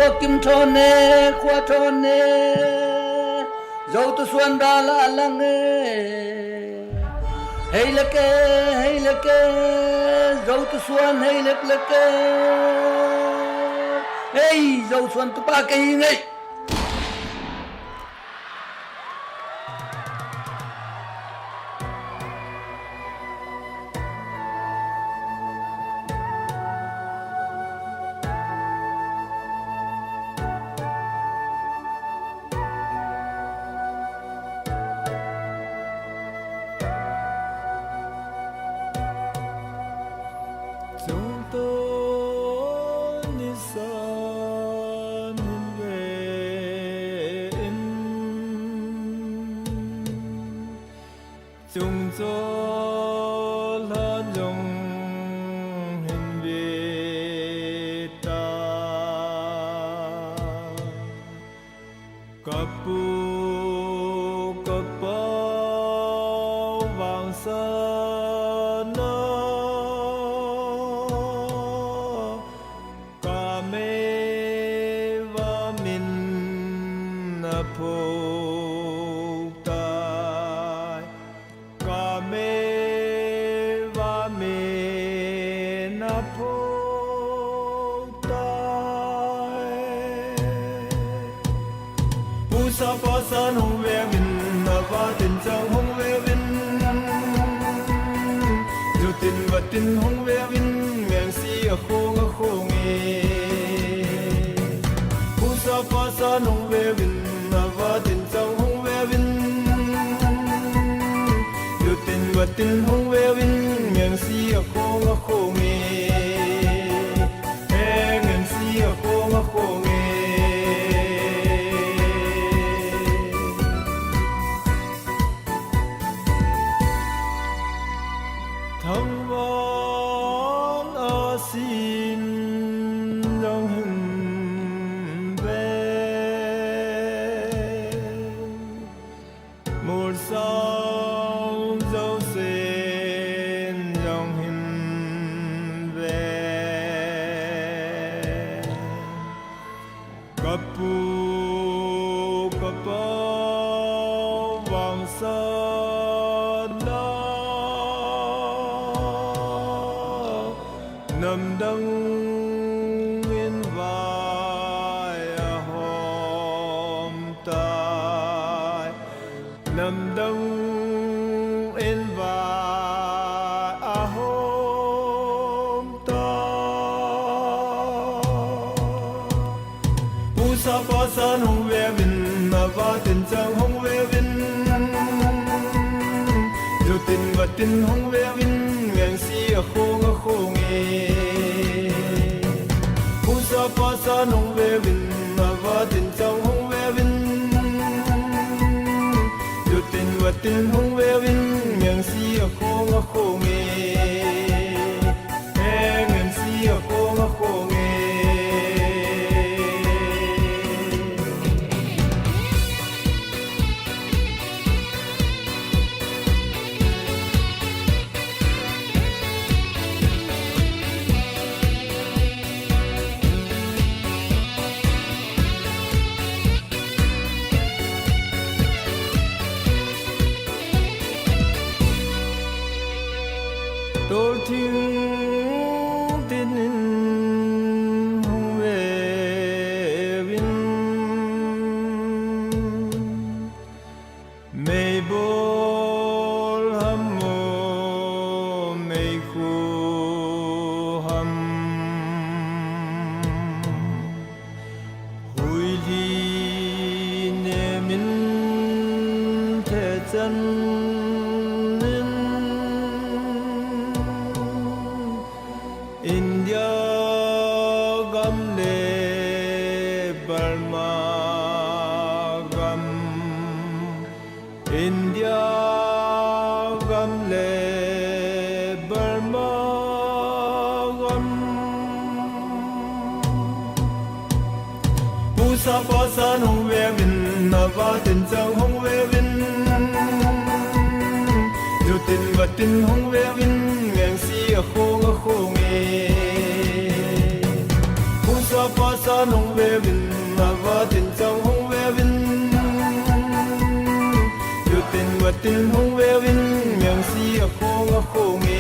khua kim thôn nè khua thôn nè dâu tu xuân ra là lăng hay là cái dâu tu xuân hay là cái hey dâu xuân tu ba cái ngay chúng tôi đi xa nhìn về chúng tôi là dòng hình về ta cặp bu cặp bao vàng sơn sa pa san hong ve min na va tin chang hong ve vin du tin va tin hong ve vin ngang si a khong e pu sa pa san hong ve vin na va tin chang hong ve vin du tin va tin hong ve vin ngang si a khong e ngang si a khong e thăng vang a xin dòng hình về một sao dấu xin dòng hình về cặp bu cặp bao vàng sơn nằm đắng yên vai hôm tai nằm đắng yên vai hôm tai u sa pa san hong ve vin na va tin chang hong ve vin du tin va tin hong ve vin ngang si a khong e pu sa pa sa nong ve vin na va tin chang hong ve vin du tin va tin hong ve vin ngang si a khong e ngang si a khong e tôi thiếu tin hong về vin mây bol hâm mộ mây khu hâm hui đi nè min thế chân India gam le Burma gam India gam le Burma gam pu sa pa san hong ve vin na va tin chang hong ve vin du tin va tin hong ve vin ngang si a khong e pu sa pa sa nong ve vin tình hung về vinh miệng si ở khô ngơ khô nghề